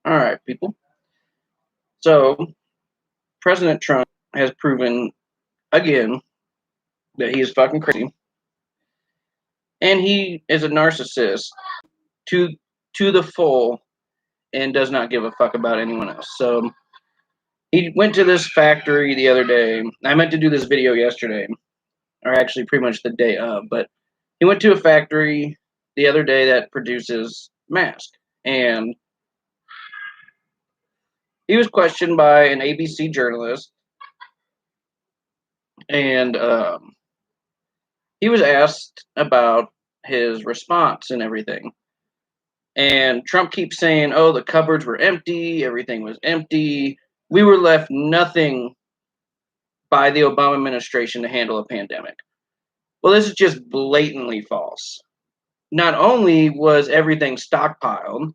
All right, people. So, President Trump has proven again that he is fucking crazy, and he is a narcissist to the full, and does not give a fuck about anyone else. So, he went to this factory the other day. I meant to do this video yesterday, or actually pretty much the day of, but he went to a factory the other day that produces masks, and he was questioned by an ABC journalist, and he was asked about his response and everything. And Trump keeps saying, oh, the cupboards were empty, everything was empty. We were left nothing by the Obama administration to handle a pandemic. Well, this is just blatantly false. Not only was everything stockpiled,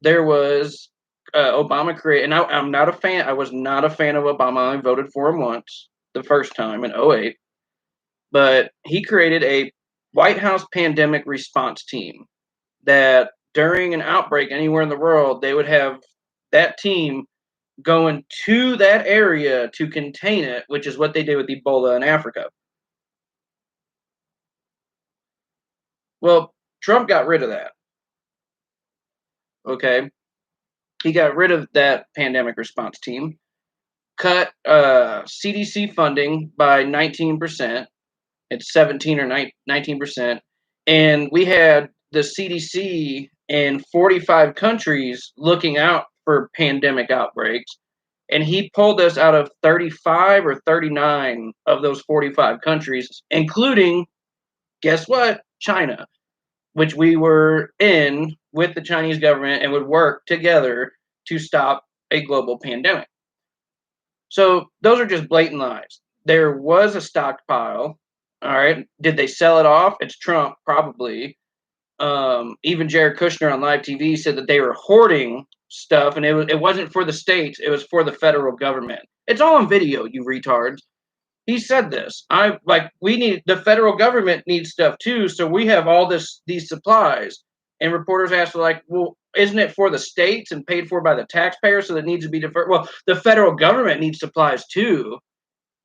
there was Obama created, and I'm not a fan, I was not a fan of Obama. I voted for him once, the first time in 2008. But he created a White House pandemic response team that during an outbreak anywhere in the world, they would have that team going to that area to contain it, which is what they did with Ebola in Africa. Well, Trump got rid of that. Okay. He got rid of that pandemic response team, cut CDC funding by 19%. It's 17 or 19%. And we had the CDC in 45 countries looking out for pandemic outbreaks. And he pulled us out of 35 or 39 of those 45 countries, including, guess what? China, which we were in with the Chinese government and would work together to stop a global pandemic. So those are just blatant lies. There was a stockpile. All right. Did they sell it off? It's Trump, probably. Even Jared Kushner on live TV said that they were hoarding stuff, and it wasn't for the states, it was for the federal government. It's all on video, you retards. He said this. We need, the federal government needs stuff too, so we have all these supplies. And reporters asked, like, well, isn't it for the states and paid for by the taxpayer, so that needs to be deferred? Well, the federal government needs supplies too.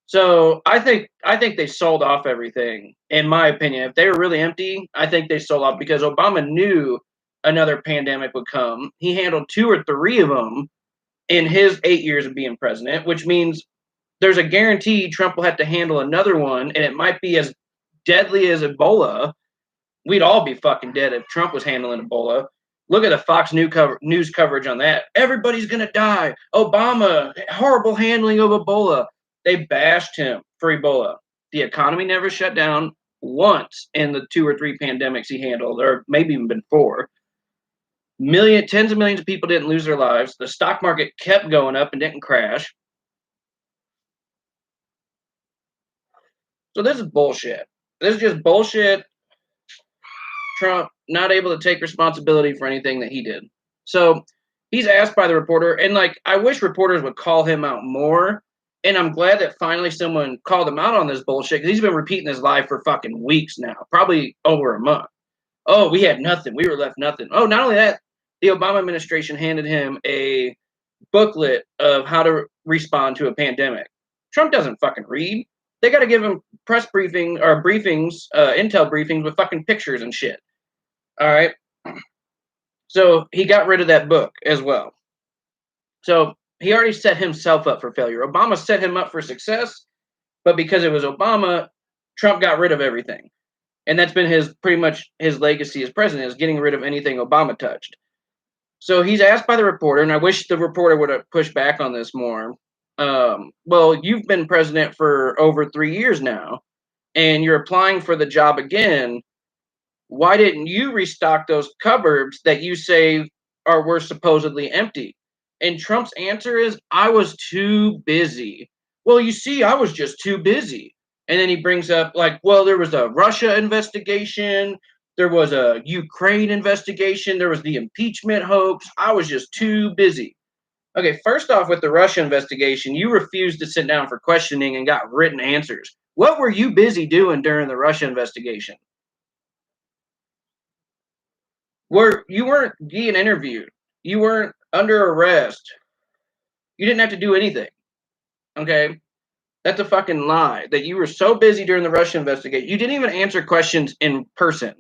So I think they sold off everything, in my opinion. If they were really empty, I think they sold off, because Obama knew another pandemic would come. He handled 2 or 3 of them in his 8 years of being president, which means there's a guarantee Trump will have to handle another one, and it might be as deadly as Ebola. We'd all be fucking dead if Trump was handling Ebola. Look at the Fox News coverage on that. Everybody's going to die. Obama, horrible handling of Ebola. They bashed him for Ebola. The economy never shut down once in the 2 or 3 pandemics he handled, or maybe even been 4. Tens of millions of people didn't lose their lives. The stock market kept going up and didn't crash. So this is bullshit. This is just bullshit. Trump not able to take responsibility for anything that he did. So he's asked by the reporter, and like, I wish reporters would call him out more. And I'm glad that finally someone called him out on this bullshit, because he's been repeating his lie for fucking weeks now, probably over a month. Oh, we had nothing. We were left nothing. Oh, not only that, the Obama administration handed him a booklet of how to respond to a pandemic. Trump doesn't fucking read. They got to give him press briefing or briefings, intel briefings with fucking pictures and shit. All right. So he got rid of that book as well. So he already set himself up for failure. Obama set him up for success, but because it was Obama, Trump got rid of everything. And that's been pretty much his legacy as president, is getting rid of anything Obama touched. So he's asked by the reporter, and I wish the reporter would have pushed back on this more. Well, you've been president for over 3 years now, and you're applying for the job again. Why didn't you restock those cupboards that you say were supposedly empty? And Trump's answer is, I was too busy. Well, you see, I was just too busy. And then he brings up, like, well, there was a Russia investigation. There was a Ukraine investigation. There was the impeachment hoax. I was just too busy. Okay, first off, with the Russia investigation, you refused to sit down for questioning and got written answers. What were you busy doing during the Russia investigation? You weren't being interviewed. You weren't under arrest. You didn't have to do anything. Okay? That's a fucking lie. That you were so busy during the Russia investigation. You didn't even answer questions in person.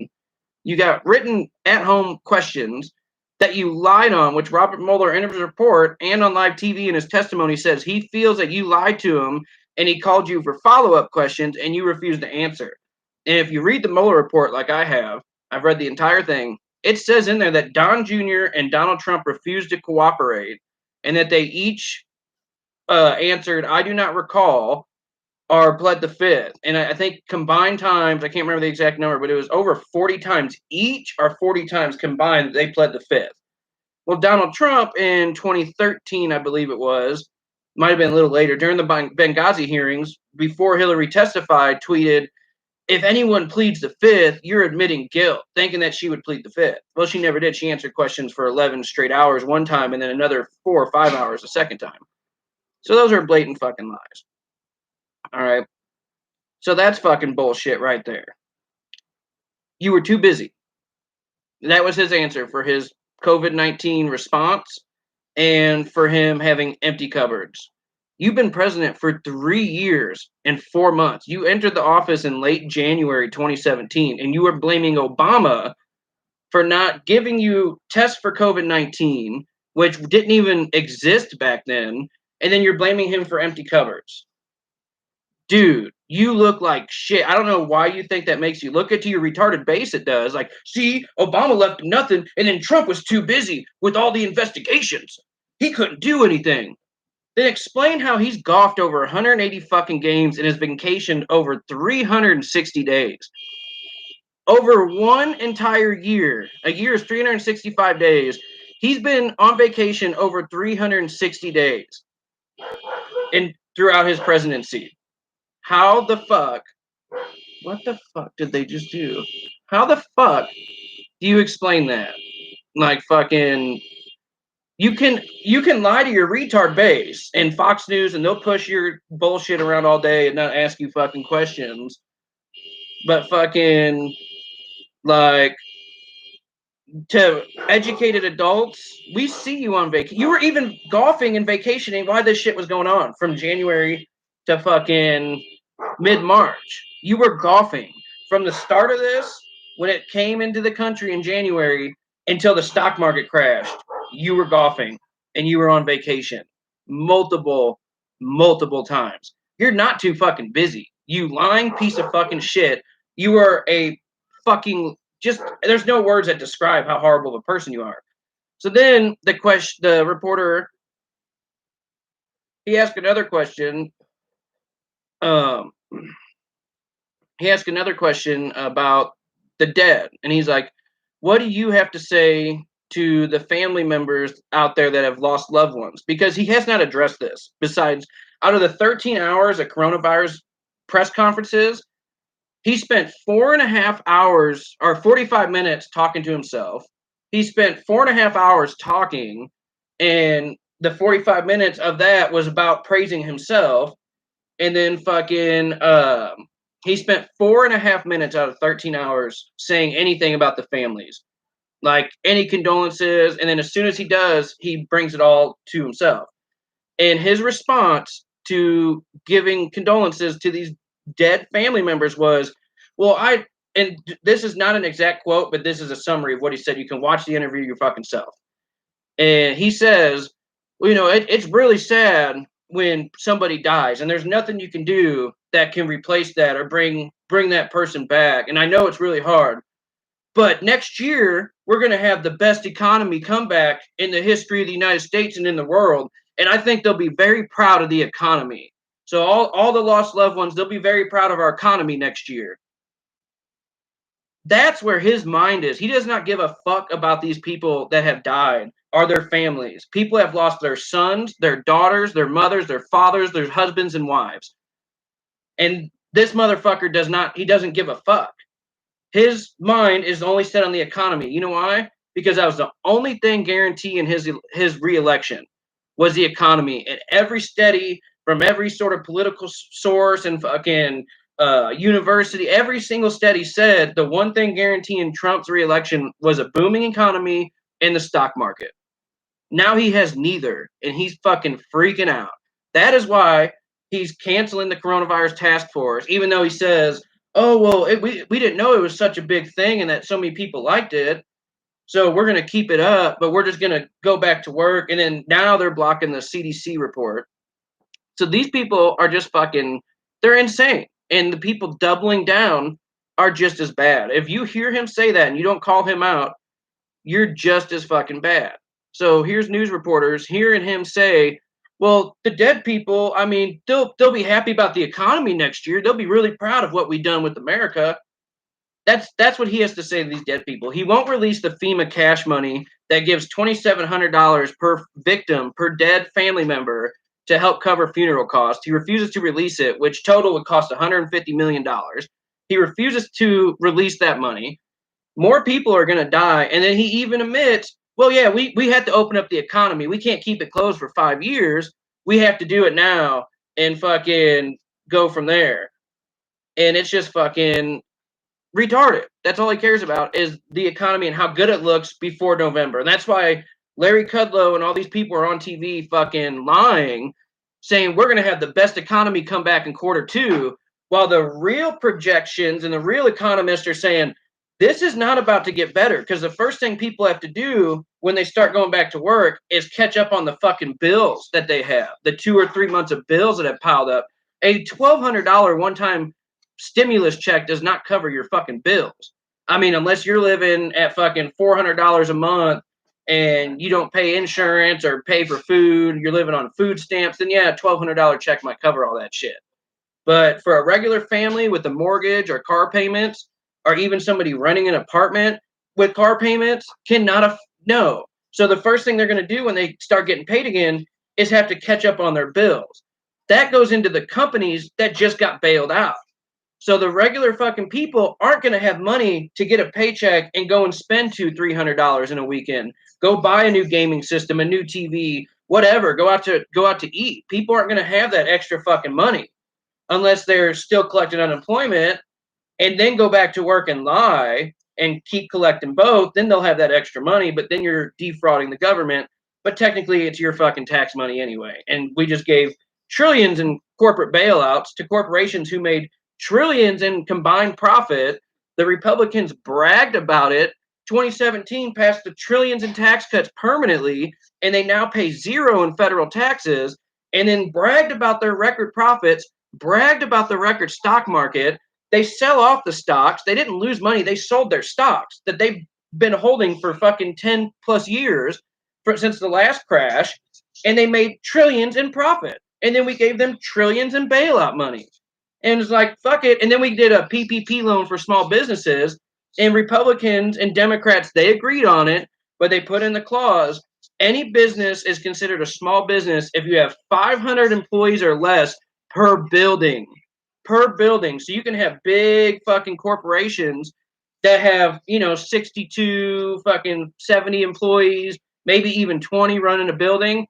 You got written at home questions that you lied on, which Robert Mueller in his report and on live TV in his testimony says he feels that you lied to him and he called you for follow-up questions and you refused to answer. And if you read the Mueller report like I have, I've read the entire thing, it says in there that Don Jr. and Donald Trump refused to cooperate and that they each answered, I do not recall, or pled the fifth. And I think combined times, I can't remember the exact number, but it was over 40 times each or 40 times combined they pled the fifth. Well, Donald Trump in 2013, I believe it was, might have been a little later, during the Benghazi hearings, before Hillary testified, tweeted, if anyone pleads the fifth, you're admitting guilt, thinking that she would plead the fifth. Well, she never did. She answered questions for 11 straight hours one time and then another 4 or 5 hours a second time. So those are blatant fucking lies. All right. So that's fucking bullshit right there. You were too busy. That was his answer for his COVID-19 response and for him having empty cupboards. You've been president for 3 years and 4 months. You entered the office in late January 2017, and you were blaming Obama for not giving you tests for COVID-19, which didn't even exist back then, and then you're blaming him for empty cupboards. Dude, you look like shit. I don't know why you think that makes you look. At to your retarded base, it does. Like, see, Obama left nothing, and then Trump was too busy with all the investigations. He couldn't do anything. Then explain how he's golfed over 180 fucking games and has vacationed over 360 days. Over one entire year, a year is 365 days. He's been on vacation over 360 days and throughout his presidency. How the fuck? What the fuck did they just do? How the fuck do you explain that? Like fucking you can lie to your retard base and Fox News and they'll push your bullshit around all day and not ask you fucking questions. But fucking like to educated adults, we see you on vacation. You were even golfing and vacationing while this shit was going on from January to fucking mid-March. You were golfing from the start of this, when it came into the country in January, until the stock market crashed. You were golfing and you were on vacation multiple times. You're not too fucking busy. You lying piece of fucking shit. You are a fucking just. There's no words that describe how horrible of a person you are. So then the reporter, he asked another question. He asked another question about the dead, and he's like, what do you have to say to the family members out there that have lost loved ones? Because he has not addressed this. Besides, out of the 13 hours of coronavirus press conferences, he spent 4.5 hours or 45 minutes talking to himself. He spent 4.5 hours talking, and the 45 minutes of that was about praising himself. And then fucking he spent 4.5 minutes out of 13 hours saying anything about the families, like any condolences. And then as soon as he does, he brings it all to himself. And his response to giving condolences to these dead family members was, well, and this is not an exact quote, but this is a summary of what he said. You can watch the interview your fucking self. And he says, well, it's really sad when somebody dies and there's nothing you can do that can replace that or bring that person back. And I know it's really hard, but next year we're going to have the best economy comeback in the history of the United States and in the world. And I think they'll be very proud of the economy. So all the lost loved ones, they'll be very proud of our economy next year. That's where his mind is. He does not give a fuck about these people that have died or their families. People have lost their sons, their daughters, their mothers, their fathers, their husbands and wives. And this motherfucker doesn't give a fuck. His mind is only set on the economy. You know why? Because that was the only thing guaranteeing his reelection was the economy. And every study from every sort of political source and fucking university, every single study said the one thing guaranteeing Trump's reelection was a booming economy and the stock market. Now he has neither, and he's fucking freaking out. That is why he's canceling the coronavirus task force, even though he says, oh, well, we didn't know it was such a big thing and that so many people liked it. So we're going to keep it up, but we're just going to go back to work. And then now they're blocking the CDC report. So these people are just fucking, they're insane. And the people doubling down are just as bad. If you hear him say that and you don't call him out, you're just as fucking bad. So here's news reporters hearing him say, well, the dead people, I mean, they'll be happy about the economy next year. They'll be really proud of what we've done with America. That's what he has to say to these dead people. He won't release the FEMA cash money that gives $2,700 per victim per dead family member to help cover funeral costs. He refuses to release it, which total would cost $150 million. He refuses to release that money. More people are going to die. And then he even admits, well, yeah, we had to open up the economy. We can't keep it closed for 5 years. We have to do it now and fucking go from there. And it's just fucking retarded. That's all he cares about is the economy and how good it looks before November. And that's why Larry Kudlow and all these people are on TV fucking lying, saying we're going to have the best economy come back in Q2, while the real projections and the real economists are saying this is not about to get better, because the first thing people have to do when they start going back to work is catch up on the fucking bills that they have, the 2 or 3 months of bills that have piled up. A $1,200 one-time stimulus check does not cover your fucking bills. I mean, unless you're living at fucking $400 a month and you don't pay insurance or pay for food, you're living on food stamps, then yeah, a $1,200 check might cover all that shit. But for a regular family with a mortgage or car payments, or even somebody renting an apartment with car payments, no. So the first thing they're going to do when they start getting paid again is have to catch up on their bills. That goes into the companies that just got bailed out. So the regular fucking people aren't going to have money to get a paycheck and go and spend $200-300 in a weekend. Go buy a new gaming system, a new TV, whatever. Go out to eat. People aren't going to have that extra fucking money unless they're still collecting unemployment and then go back to work and lie and keep collecting both. Then they'll have that extra money, but then you're defrauding the government. But technically, it's your fucking tax money anyway. And we just gave trillions in corporate bailouts to corporations who made trillions in combined profit. The Republicans bragged about it. 2017 passed the trillions in tax cuts permanently, and they now pay zero in federal taxes, and then bragged about their record profits, bragged about the record stock market. They sell off the stocks. They didn't lose money. They sold their stocks that they've been holding for fucking 10 plus years since the last crash, and they made trillions in profit. And then we gave them trillions in bailout money. And it's like, fuck it. And then we did a PPP loan for small businesses, and Republicans and Democrats, they agreed on it, but they put in the clause, any business is considered a small business if you have 500 employees or less per building. Per building. So you can have big fucking corporations that have, 62, fucking 70 employees, maybe even 20 running a building.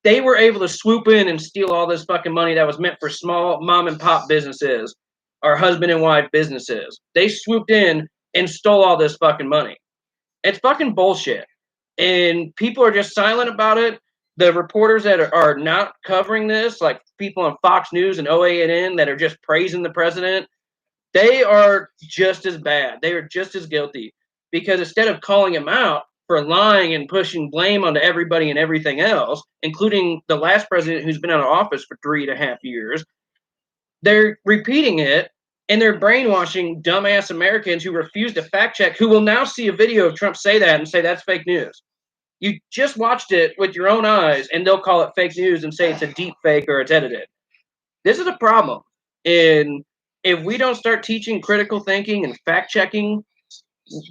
They were able to swoop in and steal all this fucking money that was meant for small mom and pop businesses or husband and wife businesses. They swooped in and stole all this fucking money. It's fucking bullshit. And people are just silent about it. The reporters that are not covering this, like people on Fox News and OANN that are just praising the president, they are just as bad. They are just as guilty, because instead of calling him out for lying and pushing blame onto everybody and everything else, including the last president who's been out of office for 3.5 years, they're repeating it, and they're brainwashing dumbass Americans who refuse to fact check, who will now see a video of Trump say that and say that's fake news. You just watched it with your own eyes, and they'll call it fake news and say it's a deep fake or it's edited. This is a problem. And if we don't start teaching critical thinking and fact checking,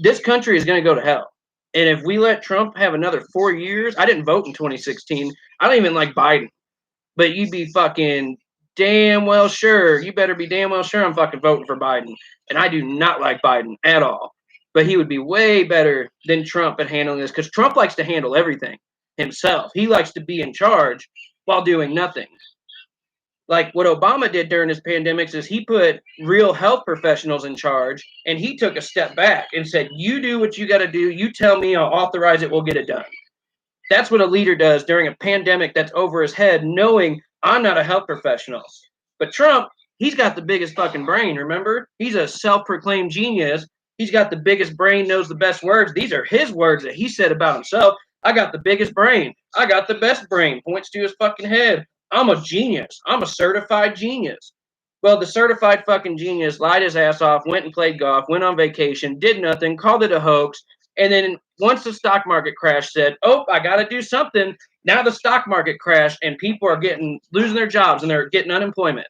this country is going to go to hell. And if we let Trump have another 4 years, I didn't vote in 2016. I don't even like Biden. But you'd be fucking damn well sure. You better be damn well sure I'm fucking voting for Biden. And I do not like Biden at all. But he would be way better than Trump at handling this, because Trump likes to handle everything himself. He likes to be in charge while doing nothing. Like what Obama did during his pandemics is he put real health professionals in charge, and he took a step back and said, you do what you got to do. You tell me, I'll authorize it. We'll get it done. That's what a leader does during a pandemic that's over his head, knowing I'm not a health professional. But Trump, he's got the biggest fucking brain, remember? He's a self-proclaimed genius. He's got the biggest brain, knows the best words. These are his words that he said about himself. I got the biggest brain. I got the best brain. Points to his fucking head. I'm a genius. I'm a certified genius. Well, the certified fucking genius lied his ass off, went and played golf, went on vacation, did nothing, called it a hoax. And then once the stock market crashed, said, "Oh, I got to do something." Now the stock market crashed and people are losing their jobs and they're getting unemployment.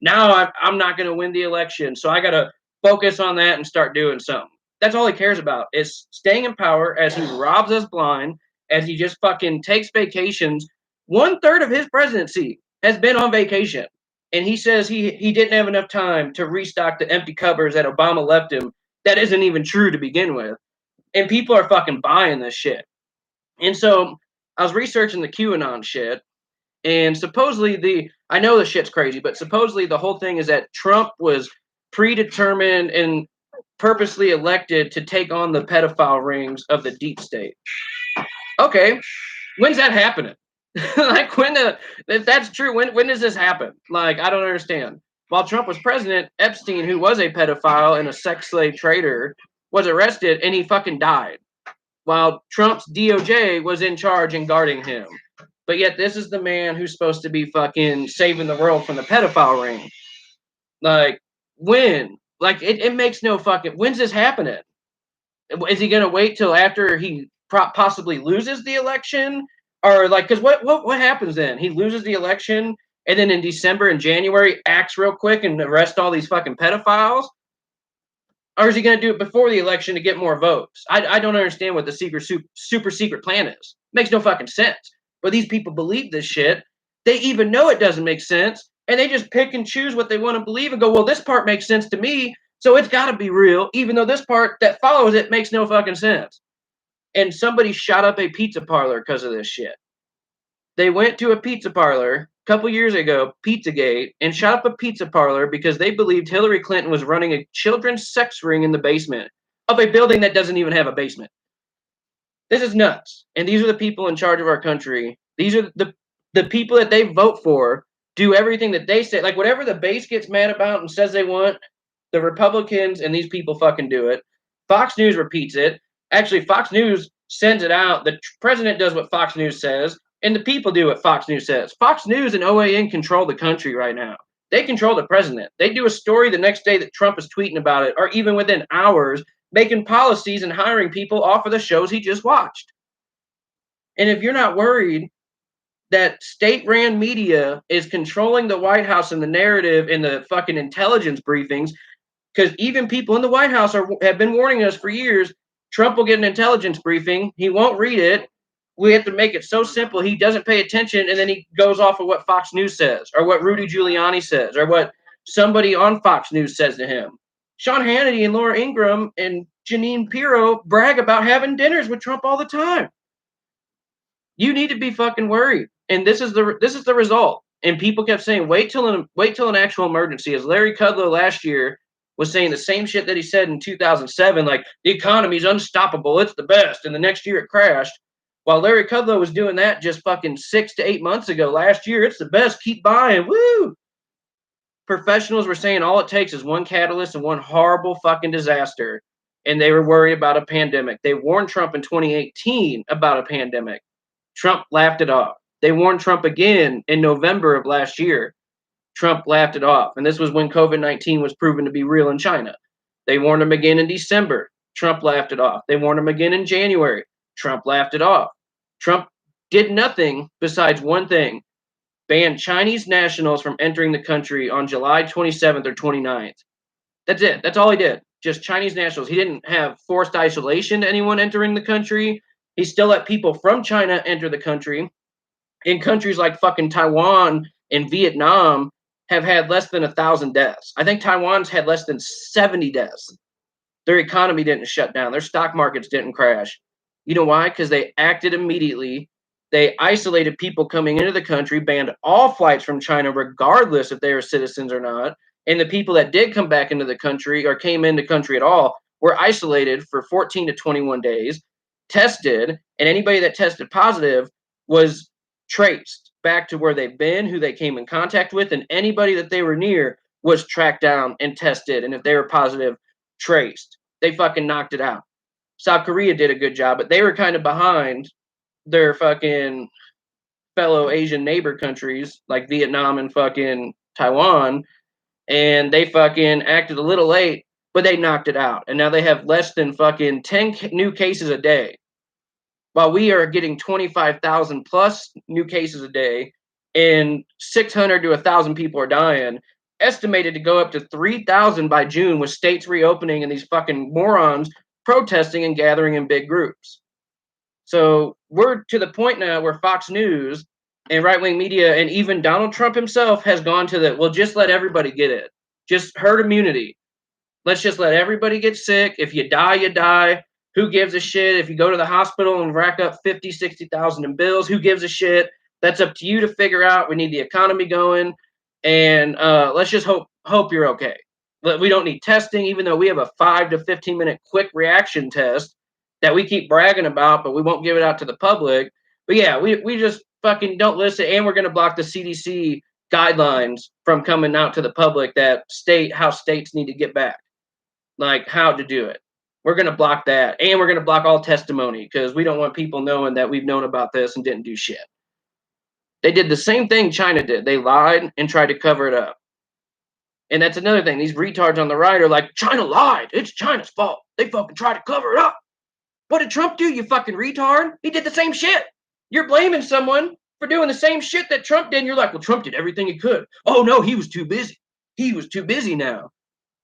Now I'm not going to win the election, so I got to focus on that and start doing something. That's all he cares about is staying in power as he robs us blind, as he just fucking takes vacations. 1/3 of his presidency has been on vacation. And he says he didn't have enough time to restock the empty cupboards that Obama left him. That isn't even true to begin with. And people are fucking buying this shit. And so I was researching the QAnon shit, and supposedly I know the shit's crazy, but supposedly the whole thing is that Trump was predetermined and purposely elected to take on the pedophile rings of the deep state. Okay, when's that happening? Like if that's true, when does this happen? Like, I don't understand. While Trump was president, Epstein, who was a pedophile and a sex slave trader, was arrested and he fucking died. While Trump's DOJ was in charge and guarding him. But yet this is the man who's supposed to be fucking saving the world from the pedophile ring. Like, when? Like, it makes no fucking... When's this happening? Is he going to wait till after he possibly loses the election? Or, like, because what happens then? He loses the election, and then in December and January acts real quick and arrest all these fucking pedophiles? Or is he going to do it before the election to get more votes? I don't understand what the super secret plan is. Makes no fucking sense. But these people believe this shit. They even know it doesn't make sense, and they just pick and choose what they want to believe and go, well, this part makes sense to me, so it's got to be real, even though this part that follows it makes no fucking sense. And somebody shot up a pizza parlor because of this shit. They went to a pizza parlor a couple years ago, Pizzagate, and shot up a pizza parlor because they believed Hillary Clinton was running a children's sex ring in the basement of a building that doesn't even have a basement. This is nuts. And these are the people in charge of our country. These are the people that they vote for, do everything that they say. Like, whatever the base gets mad about and says they want, the Republicans and these people fucking do it. Fox News repeats it. Actually, Fox News sends it out. The president does what Fox News says, and the people do what Fox News says. Fox News and OAN control the country right now. They control the president. They do a story the next day that Trump is tweeting about it, or even within hours, making policies and hiring people off of the shows he just watched. And if you're not worried that state-ran media is controlling the White House and the narrative and the fucking intelligence briefings, because even people in the White House have been warning us for years, Trump will get an intelligence briefing. He won't read it. We have to make it so simple he doesn't pay attention, and then he goes off of what Fox News says, or what Rudy Giuliani says, or what somebody on Fox News says to him. Sean Hannity and Laura Ingraham and Jeanine Pirro brag about having dinners with Trump all the time. You need to be fucking worried. And this is the result. And people kept saying, wait till an actual emergency. As Larry Kudlow last year was saying the same shit that he said in 2007, like, the economy's unstoppable, it's the best. And the next year it crashed. While Larry Kudlow was doing that just fucking 6 to 8 months ago, last year, it's the best, keep buying, woo! Professionals were saying all it takes is one catalyst and one horrible fucking disaster. And they were worried about a pandemic. They warned Trump in 2018 about a pandemic. Trump laughed it off. They warned Trump again in November of last year. Trump laughed it off. And this was when COVID-19 was proven to be real in China. They warned him again in December. Trump laughed it off. They warned him again in January. Trump laughed it off. Trump did nothing besides one thing: ban Chinese nationals from entering the country on July 27th or 29th. That's it. That's all he did. Just Chinese nationals. He didn't have forced isolation to anyone entering the country. He still let people from China enter the country. In countries like fucking Taiwan and Vietnam have had less than 1,000 deaths. I think Taiwan's had less than 70 deaths. Their economy didn't shut down. Their stock markets didn't crash. You know why? Because they acted immediately. They isolated people coming into the country, banned all flights from China, regardless if they were citizens or not. And the people that did come back into the country or came into the country at all were isolated for 14 to 21 days. tested, and anybody that tested positive was traced back to where they've been, who they came in contact with, and anybody that they were near was tracked down and tested. And if they were positive, traced. They fucking knocked it out. South Korea did a good job, but they were kind of behind their fucking fellow Asian neighbor countries like Vietnam and fucking Taiwan, and they fucking acted a little late, but they knocked it out. And now they have less than fucking 10 new cases a day, while we are getting 25,000 plus new cases a day, and 600 to 1,000 people are dying, estimated to go up to 3,000 by June, with states reopening and these fucking morons protesting and gathering in big groups. So we're to the point now where Fox News and right-wing media and even Donald Trump himself has gone to the, well, just let everybody get it. Just herd immunity. Let's just let everybody get sick. If you die, you die. Who gives a shit? If you go to the hospital and rack up 50, 60,000 in bills, who gives a shit? That's up to you to figure out. We need the economy going. And let's just hope you're okay. We don't need testing, even though we have a 5 to 15 minute quick reaction test that we keep bragging about, but we won't give it out to the public. But yeah, we just fucking don't listen, and we're going to block the CDC guidelines from coming out to the public that state how states need to get back, like how to do it. We're going to block that, and we're going to block all testimony because we don't want people knowing that we've known about this and didn't do shit. They did the same thing China did. They lied and tried to cover it up. And that's another thing. These retards on the right are like, China lied. It's China's fault. They fucking tried to cover it up. What did Trump do, you fucking retard? He did the same shit. You're blaming someone for doing the same shit that Trump did, and you're like, well, Trump did everything he could. Oh no, he was too busy. He was too busy now.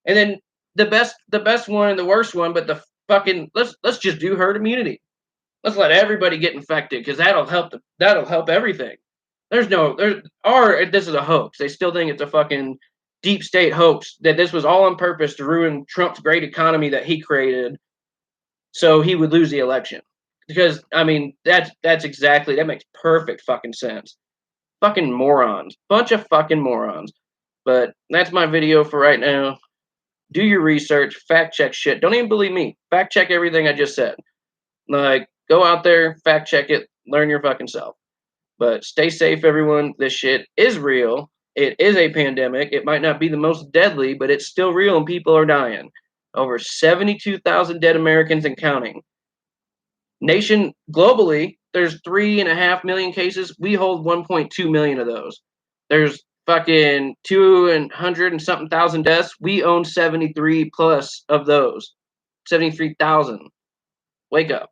And then the best one and the worst one, but the fucking let's just do herd immunity. Let's let everybody get infected because that'll help everything. This is a hoax. They still think it's a fucking deep state hoax, that this was all on purpose to ruin Trump's great economy that he created so he would lose the election. Because I mean, that makes perfect fucking sense. Fucking morons. Bunch of fucking morons. But that's my video for right now. Do your research, fact check shit. Don't even believe me. Fact check everything I just said. Like, go out there, fact check it, learn your fucking self. But stay safe, everyone. This shit is real. It is a pandemic. It might not be the most deadly, but it's still real and people are dying. Over 72,000 dead Americans and counting. Globally, there's 3.5 million cases. We hold 1.2 million of those. There's fucking 200 and something thousand deaths. We own 73 plus of those. 73,000. Wake up.